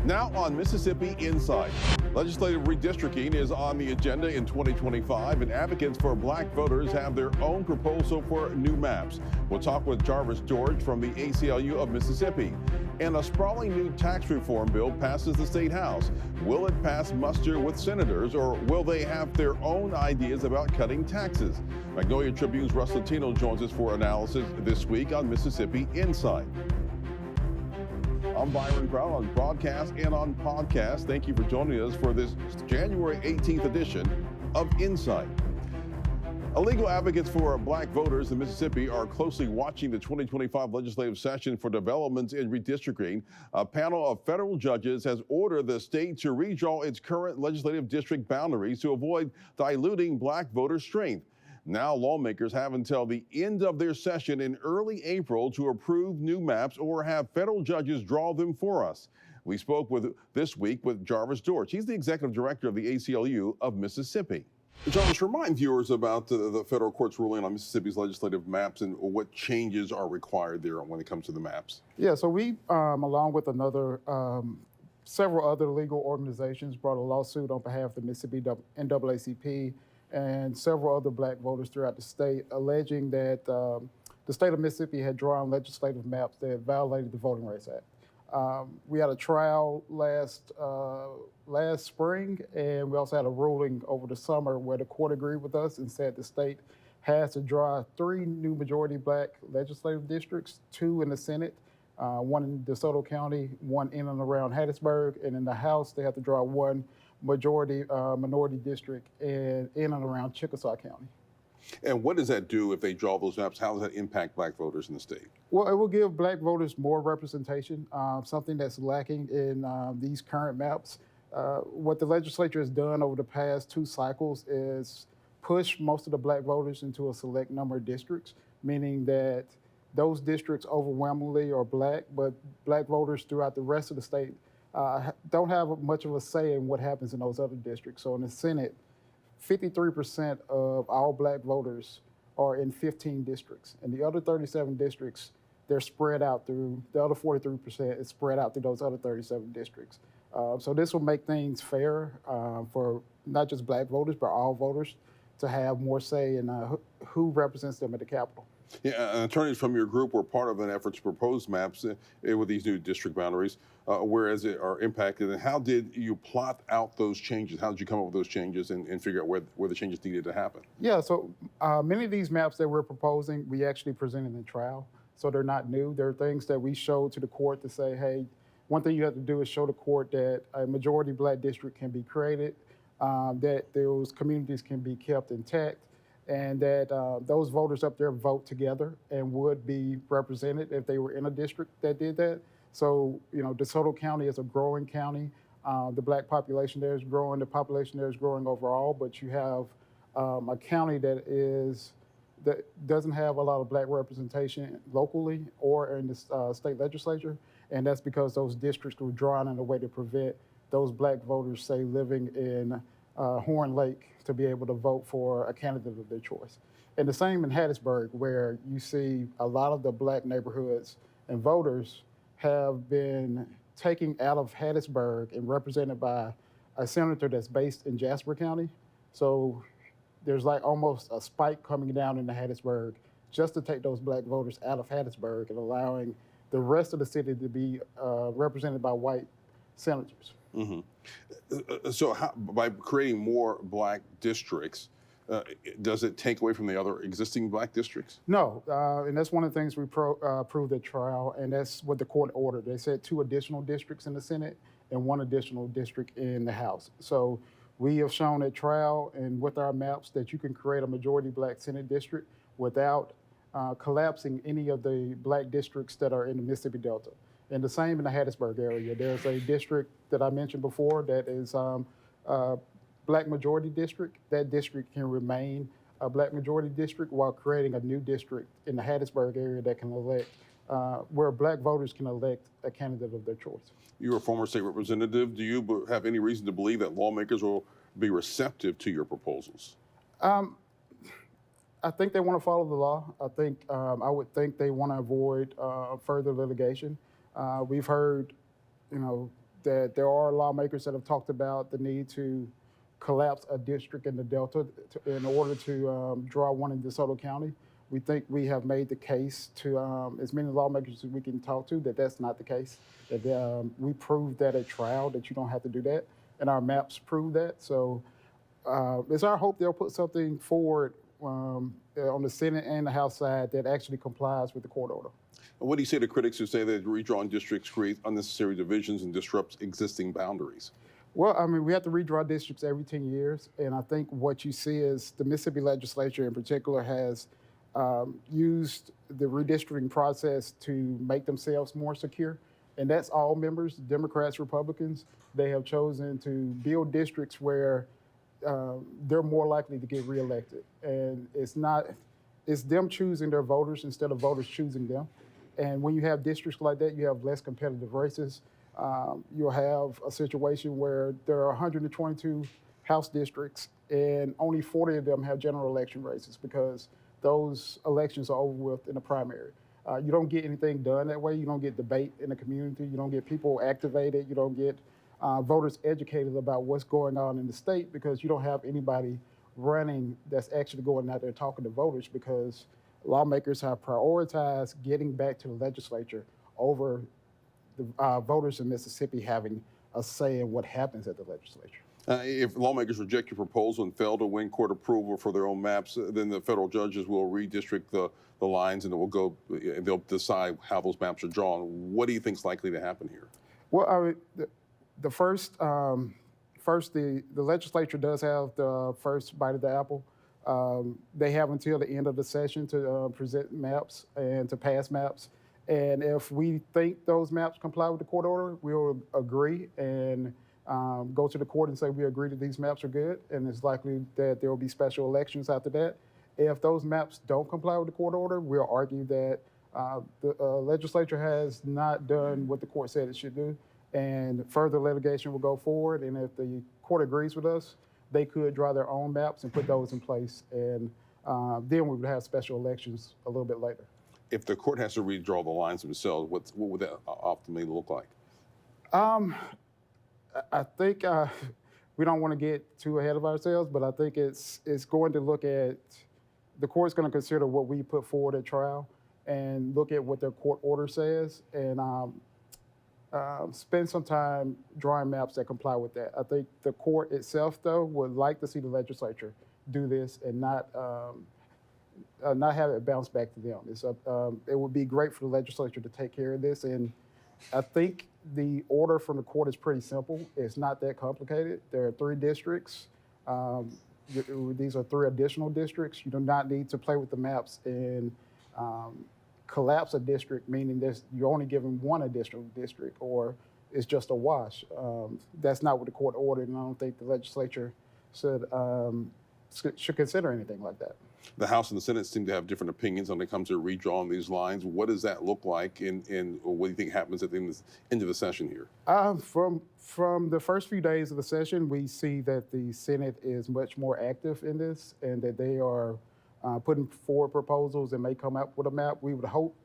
Now on Mississippi Insight. Legislative redistricting is on the agenda in 2025, and advocates for black voters have their own proposal for new maps. We'll talk with Jarvis Dortch from the ACLU of Mississippi. And a sprawling new tax reform bill passes the state house. Will it pass muster with senators, or will they have their own ideas about cutting taxes? Magnolia Tribune's Russ Latino joins us for analysis this week on Mississippi Insight. I'm Byron Brown on broadcast and on podcast. Thank you for joining us for this January 18th edition of Insight. Legal advocates for black voters in Mississippi are closely watching the 2025 legislative session for developments in redistricting. A panel of federal judges has ordered the state to redraw its current legislative district boundaries to avoid diluting black voter strength. Now lawmakers have until the end of their session in early April to approve new maps or have federal judges draw them for us. We spoke this week with Jarvis Dortch. He's the executive director of the ACLU of Mississippi. Jarvis, remind viewers about the federal court's ruling on Mississippi's legislative maps and what changes are required there when it comes to the maps. Yeah, so we, along with several other legal organizations, brought a lawsuit on behalf of the Mississippi NAACP and several other black voters throughout the state, alleging that the state of Mississippi had drawn legislative maps that violated the Voting Rights Act. We had a trial last spring, and we also had a ruling over the summer where the court agreed with us and said the state has to draw 3 new majority black legislative districts, 2 in the Senate, 1 in DeSoto County, 1 in and around Hattiesburg, and in the House they have to draw 1 minority district in and around Chickasaw County. And what does that do if they draw those maps? How does that impact black voters in the state? Well, it will give black voters more representation, something that's lacking in these current maps. What the legislature has done over the past 2 cycles is push most of the black voters into a select number of districts, meaning that those districts overwhelmingly are black, but black voters throughout the rest of the state don't have much of a say in what happens in those other districts. So in the Senate, 53% of all black voters are in 15 districts. And the other 37 districts, they're spread out through, the other 43% is spread out through those other 37 districts. So this will make things fair for not just black voters, but all voters to have more say in who represents them at the Capitol. Yeah, attorneys from your group were part of an effort to propose maps with these new district boundaries, whereas it are impacted. And how did you plot out those changes? How did you come up with those changes and figure out where the changes needed to happen? Yeah, so many of these maps that we're proposing, we actually presented in trial. So they're not new. They're things that we showed to the court to say, hey, one thing you have to do is show the court that a majority black district can be created, that those communities can be kept intact, and that those voters up there vote together and would be represented if they were in a district that did that. So, you know, DeSoto County is a growing county. The black population there is growing. The population there is growing overall, but you have a county that doesn't have a lot of black representation locally or in the state legislature, and that's because those districts were drawn in a way to prevent those black voters, say, living in Horn Lake, to be able to vote for a candidate of their choice. And the same in Hattiesburg, where you see a lot of the black neighborhoods and voters have been taken out of Hattiesburg and represented by a senator that's based in Jasper County. So there's like almost a spike coming down into Hattiesburg just to take those black voters out of Hattiesburg and allowing the rest of the city to be represented by white senators. Mm-hmm. So by creating more black districts, does it take away from the other existing black districts? No, and that's one of the things we proved at trial, and that's what the court ordered. They said 2 additional districts in the Senate and 1 additional district in the House. So we have shown at trial and with our maps that you can create a majority black Senate district without collapsing any of the black districts that are in the Mississippi Delta. And the same in the Hattiesburg area. There's a district that I mentioned before that is black majority district. That district can remain a black majority district while creating a new district in the Hattiesburg area that can elect, where black voters can elect a candidate of their choice. You're a former state representative. Do you have any reason to believe that lawmakers will be receptive to your proposals? I think they want to follow the law. I would think they want to avoid further litigation. We've heard, that there are lawmakers that have talked about the need to collapse a district in the Delta in order to draw one in DeSoto County. We think we have made the case to as many lawmakers as we can talk to that that's not the case. That we proved that at trial that you don't have to do that, and our maps prove that. So it's our hope they'll put something forward on the Senate and the House side that actually complies with the court order. What do you say to critics who say that redrawing districts create unnecessary divisions and disrupts existing boundaries? Well, I mean, we have to redraw districts every 10 years, and I think what you see is the Mississippi legislature in particular has used the redistricting process to make themselves more secure, and that's all members, Democrats, Republicans. They have chosen to build districts where they're more likely to get reelected, and it's them choosing their voters instead of voters choosing them. And when you have districts like that, you have less competitive races. You'll have a situation where there are 122 House districts and only 40 of them have general election races because those elections are over with in the primary. You don't get anything done that way. You don't get debate in the community. You don't get people activated. You don't get voters educated about what's going on in the state because you don't have anybody running that's actually going out there talking to voters because lawmakers have prioritized getting back to the legislature over the voters in Mississippi having a say in what happens at the legislature. If lawmakers reject your proposal and fail to win court approval for their own maps, then the federal judges will redistrict the lines and they'll decide how those maps are drawn. What do you think is likely to happen here? Well, the legislature does have the first bite of the apple. They have until the end of the session to present maps and to pass maps. And if we think those maps comply with the court order, we'll agree and go to the court and say we agree that these maps are good. And it's likely that there will be special elections after that. If those maps don't comply with the court order, we'll argue that the legislature has not done what the court said it should do. And further litigation will go forward. And if the court agrees with us, they could draw their own maps and put those in place. And then we would have special elections a little bit later. If the court has to redraw the lines themselves, what would that optimally look like? I think we don't want to get too ahead of ourselves, but I think it's going to look at, the court's going to consider what we put forward at trial and look at what their court order says and spend some time drawing maps that comply with that. I think the court itself, though, would like to see the legislature do this and not have it bounce back to them. It would be great for the legislature to take care of this. And I think the order from the court is pretty simple. It's not that complicated. There are 3 districts. These are 3 additional districts. You do not need to play with the maps and collapse a district, meaning you're only given 1 additional district or it's just a wash. That's not what the court ordered, and I don't think the legislature should consider anything like that. The House and the Senate seem to have different opinions when it comes to redrawing these lines. What does that look like, and what do you think happens at the end of the session here? From the first few days of the session, we see that the Senate is much more active in this and that they are putting forward proposals and may come up with a map. We would hope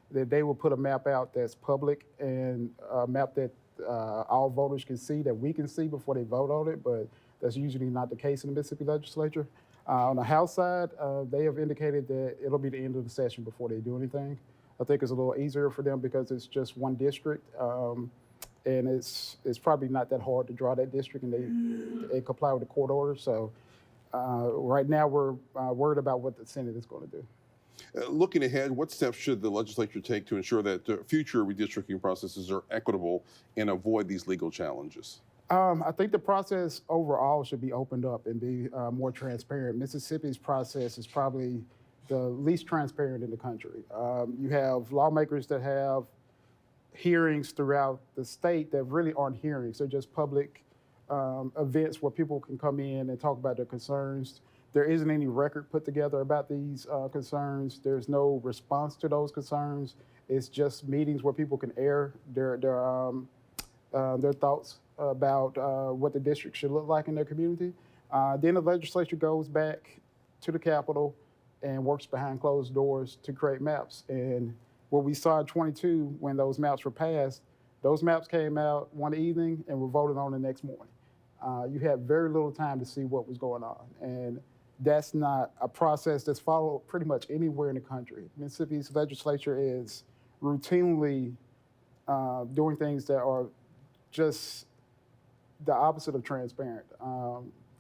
that they will put a map out that's public and a map that all voters can see, that we can see before they vote on it, but that's usually not the case in the Mississippi legislature. On the House side, they have indicated that it'll be the end of the session before they do anything. I think it's a little easier for them because it's just 1 district, and it's probably not that hard to draw that district, and they comply with the court order. So right now we're worried about what the Senate is going to do. Looking ahead, what steps should the legislature take to ensure that future redistricting processes are equitable and avoid these legal challenges? I think the process overall should be opened up and be more transparent. Mississippi's process is probably the least transparent in the country. You have lawmakers that have hearings throughout the state that really aren't hearings. They're just public events where people can come in and talk about their concerns. There isn't any record put together about these concerns. There's no response to those concerns. It's just meetings where people can air their thoughts about what the district should look like in their community. Then the legislature goes back to the Capitol and works behind closed doors to create maps. And what we saw in 22, when those maps were passed, Those maps came out one evening and were voted on the next morning. You had very little time to see what was going on. And that's not a process that's followed pretty much anywhere in the country. Mississippi's legislature is routinely doing things that are just the opposite of transparent,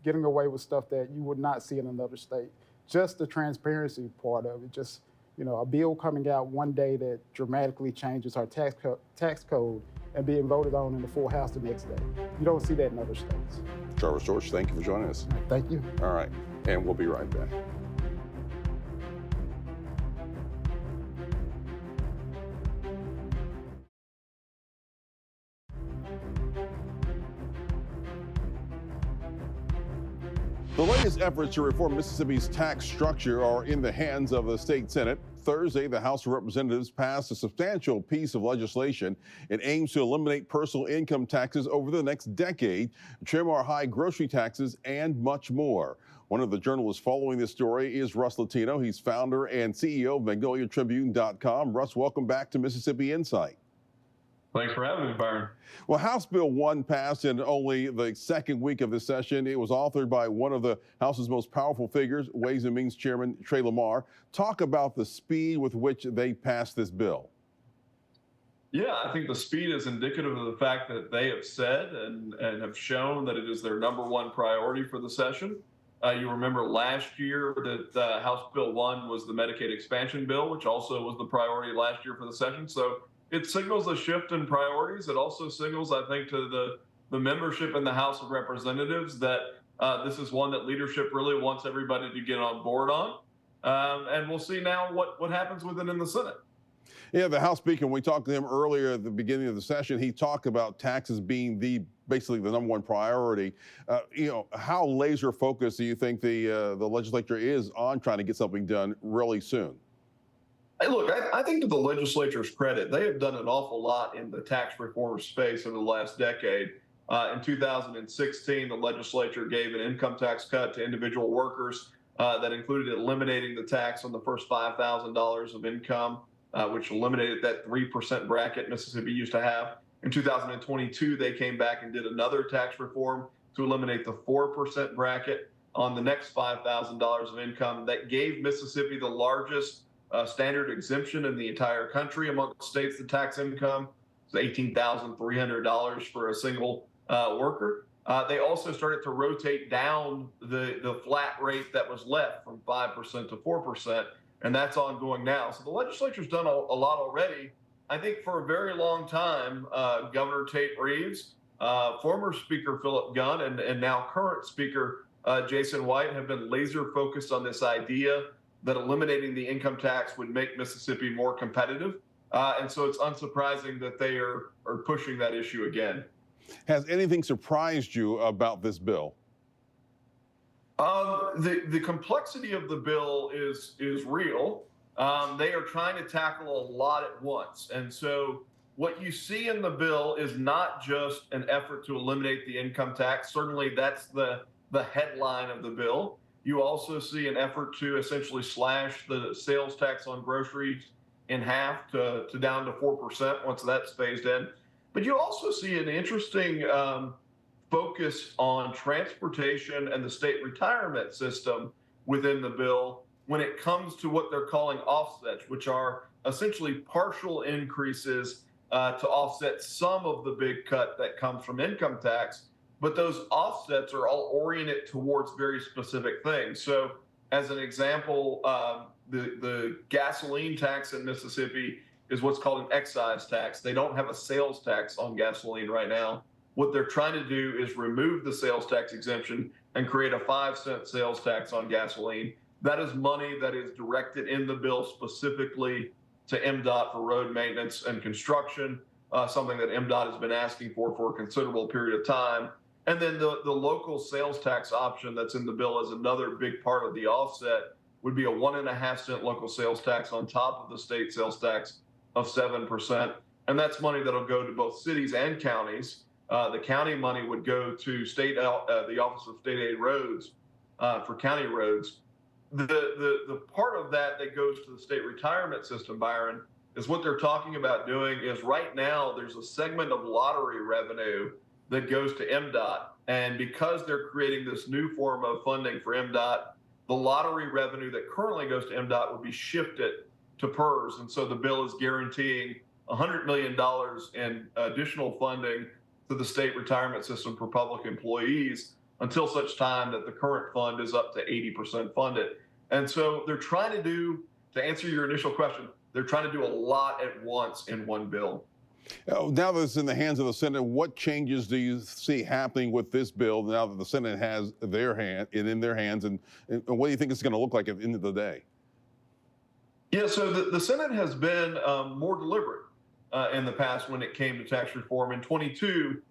getting away with stuff that you would not see in another state. Just the transparency part of it, just a bill coming out one day that dramatically changes our tax code and being voted on in the full House the next day. You don't see that in other states. Jarvis Dortch, thank you for joining us. Thank you. All right, and we'll be right back. The latest efforts to reform Mississippi's tax structure are in the hands of the state Senate. Thursday, the House of Representatives passed a substantial piece of legislation. It aims to eliminate personal income taxes over the next decade, trim our high grocery taxes, and much more. One of the journalists following this story is Russ Latino. He's founder and CEO of Magnolia Tribune.com. Russ, welcome back to Mississippi Insight. Thanks for having me, Byron. Well, House Bill 1 passed in only the second week of the session. It was authored by one of the House's most powerful figures, Ways and Means Chairman Trey Lamar. Talk about the speed with which they passed this bill. Yeah, I think the speed is indicative of the fact that they have said and have shown that it is their number one priority for the session. You remember last year that House Bill 1 was the Medicaid expansion bill, which also was the priority last year for the session. So it signals a shift in priorities. It also signals, I think, to the membership in the House of Representatives that this is one that leadership really wants everybody to get on board on. And we'll see now what happens with it in the Senate. Yeah, the House Speaker, when we talked to him earlier at the beginning of the session, he talked about taxes being basically the number one priority. How laser focused do you think the legislature is on trying to get something done really soon? Hey, look, I think to the legislature's credit, they have done an awful lot in the tax reform space over the last decade. In 2016, the legislature gave an income tax cut to individual workers that included eliminating the tax on the first $5,000 of income, which eliminated that 3% bracket Mississippi used to have. In 2022, they came back and did another tax reform to eliminate the 4% bracket on the next $5,000 of income. That gave Mississippi the largest standard exemption in the entire country among states. The tax income is $18,300 for a single worker. They also started to rotate down the flat rate that was left from 5% to 4%, and that's ongoing now. So the legislature's done a lot already. I think for a very long time, Governor Tate Reeves, former Speaker Philip Gunn, and now current Speaker Jason White have been laser focused on this idea that eliminating the income tax would make Mississippi more competitive. And so it's unsurprising that they are pushing that issue again. Has anything surprised you about this bill? The complexity of the bill is real. They are trying to tackle a lot at once. And so what you see in the bill is not just an effort to eliminate the income tax. Certainly that's the headline of the bill. You also see an effort to essentially slash the sales tax on groceries in half to down to 4% once that's phased in. But you also see an interesting focus on transportation and the state retirement system within the bill when it comes to what they're calling offsets, which are essentially partial increases to offset some of the big cut that comes from income tax. But those offsets are all oriented towards very specific things. So as an example, the gasoline tax in Mississippi is what's called an excise tax. They don't have a sales tax on gasoline right now. What they're trying to do is remove the sales tax exemption and create a 5-cent sales tax on gasoline. That is money that is directed in the bill specifically to MDOT for road maintenance and construction, something that MDOT has been asking for a considerable period of time. And then the local sales tax option that's in the bill is another big part of the offset, would be a 1.5-cent local sales tax on top of the state sales tax of 7%. And that's money that'll go to both cities and counties. The county money would go to the Office of State Aid Roads for county roads. The part of that goes to the state retirement system, Byron, is what they're talking about doing is right now there's a segment of lottery revenue that goes to MDOT. And because they're creating this new form of funding for MDOT, the lottery revenue that currently goes to MDOT will be shifted to PERS. And so the bill is guaranteeing $100 million in additional funding to the state retirement system for public employees until such time that the current fund is up to 80% funded. And so they're trying to do, to answer your initial question, they're trying to do a lot at once in one bill. Now that it's in the hands of the Senate, what changes do you see happening with this bill now that the Senate has in their hands, and what do you think it's going to look like at the end of the day? Yeah, so the Senate has been more deliberate in the past when it came to tax reform. In 22,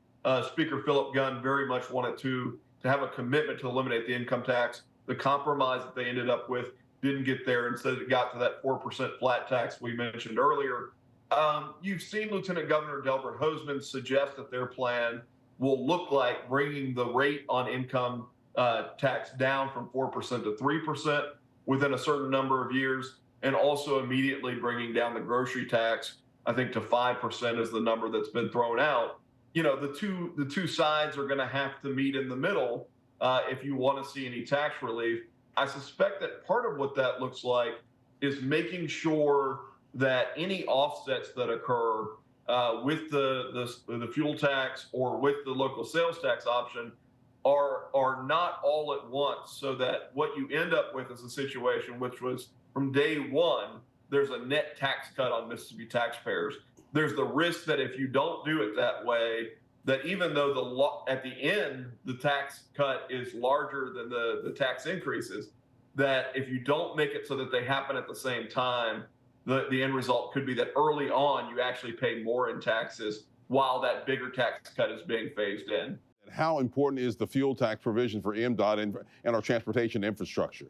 Speaker Philip Gunn very much wanted to have a commitment to eliminate the income tax. The compromise that they ended up with didn't get there. Instead, it got to that 4% flat tax we mentioned earlier. You've seen Lieutenant Governor Delbert Hosemann suggest that their plan will look like bringing the rate on income tax down from 4% to 3% within a certain number of years, and also immediately bringing down the grocery tax, I think, to 5% is the number that's been thrown out. You know, the two sides are going to have to meet in the middle if you want to see any tax relief. I suspect that part of what that looks like is making sure that any offsets that occur with the fuel tax or with the local sales tax option are not all at once, so that what you end up with is a situation which was from day one, there's a net tax cut on Mississippi taxpayers. There's the risk that if you don't do it that way, that even though at the end the tax cut is larger than the tax increases, that if you don't make it so that they happen at the same time, the end result could be that early on you actually pay more in taxes while that bigger tax cut is being phased in. How important is the fuel tax provision for MDOT and our transportation infrastructure?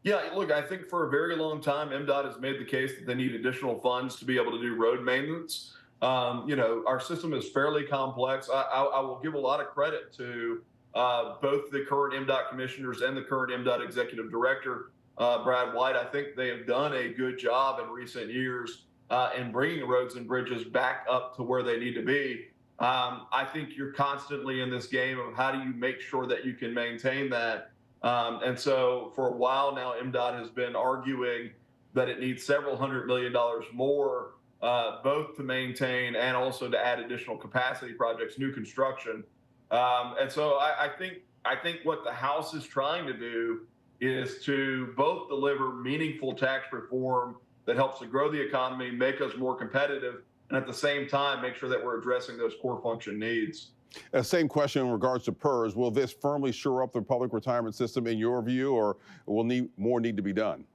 Yeah, look, I think for a very long time, MDOT has made the case that they need additional funds to be able to do road maintenance. You know, our system is fairly complex. I will give a lot of credit to both the current MDOT commissioners and the current MDOT executive director, Brad White. I think they have done a good job in recent years in bringing roads and bridges back up to where they need to be. I think you're constantly in this game of how do you make sure that you can maintain that. And so for a while now, MDOT has been arguing that it needs several $100 million more, both to maintain and also to add additional capacity projects, new construction. And so I think what the House is trying to do is to both deliver meaningful tax reform that helps to grow the economy, make us more competitive, and at the same time, make sure that we're addressing those core function needs. Same question in regards to PERS. Will this firmly shore up the public retirement system in your view, or will more need to be done?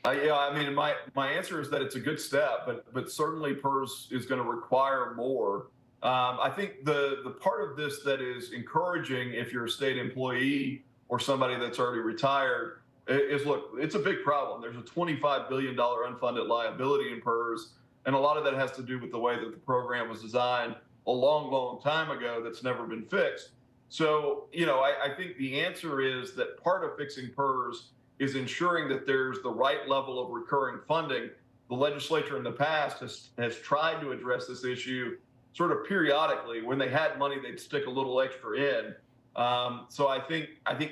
Yeah, I mean, my answer is that it's a good step, but certainly PERS is going to require more. I think the part of this that is encouraging if you're a state employee or somebody that's already retired is, look, it's a big problem. There's a $25 billion unfunded liability in PERS, and a lot of that has to do with the way that the program was designed a long, long time ago that's never been fixed. So, you know, I think the answer is that part of fixing PERS is ensuring that there's the right level of recurring funding. The legislature in the past has tried to address this issue sort of periodically. When they had money, they'd stick a little extra in. So I think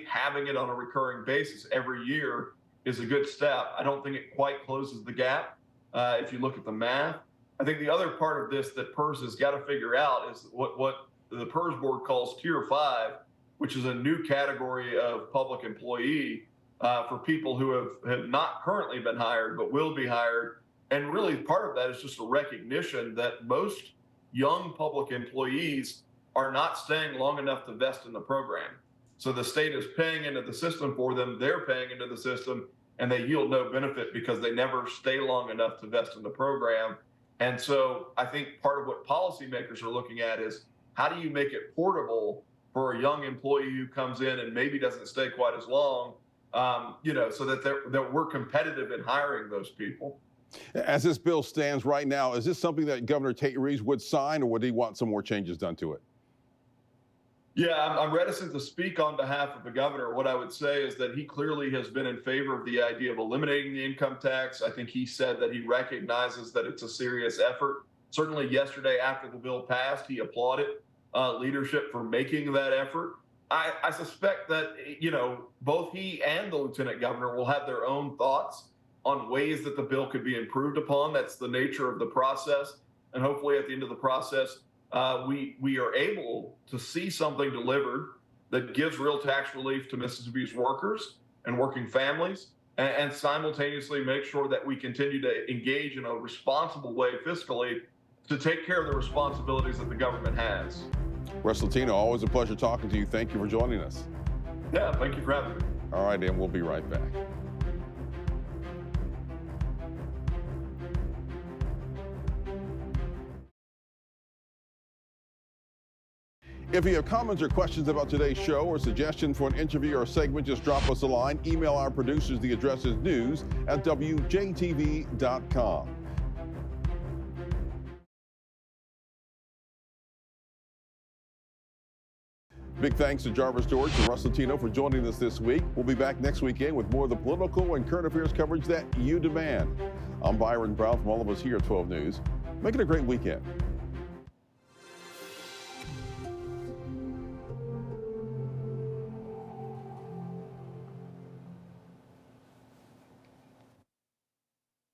having it on a recurring basis every year is a good step. I don't think it quite closes the gap if you look at the math. I think the other part of this that PERS has got to figure out is what the PERS board calls Tier 5, which is a new category of public employee for people who have not currently been hired but will be hired. And really part of that is just a recognition that most young public employees are not staying long enough to vest in the program. So the state is paying into the system for them, they're paying into the system, and they yield no benefit because they never stay long enough to vest in the program. And so I think part of what policymakers are looking at is how do you make it portable for a young employee who comes in and maybe doesn't stay quite as long, you know, so that we're competitive in hiring those people. As this bill stands right now, is this something that Governor Tate Reeves would sign, or would he want some more changes done to it? Yeah, I'm reticent to speak on behalf of the governor. What I would say is that he clearly has been in favor of the idea of eliminating the income tax. I think he said that he recognizes that it's a serious effort. Certainly yesterday after the bill passed, he applauded leadership for making that effort. I suspect that, both he and the lieutenant governor will have their own thoughts on ways that the bill could be improved upon. That's the nature of the process. And hopefully at the end of the process, we are able to see something delivered that gives real tax relief to Mississippi's workers and working families, and simultaneously make sure that we continue to engage in a responsible way fiscally to take care of the responsibilities that the government has. Russ Latino, always a pleasure talking to you. Thank you for joining us. Yeah, thank you for having me. All right, and we'll be right back. If you have comments or questions about today's show or suggestions for an interview or segment, just drop us a line. Email our producers. The address is news@WJTV.com. Big thanks to Jarvis Dortch and Russ Latino for joining us this week. We'll be back next weekend with more of the political and current affairs coverage that you demand. I'm Byron Brown from all of us here at 12 News. Make it a great weekend.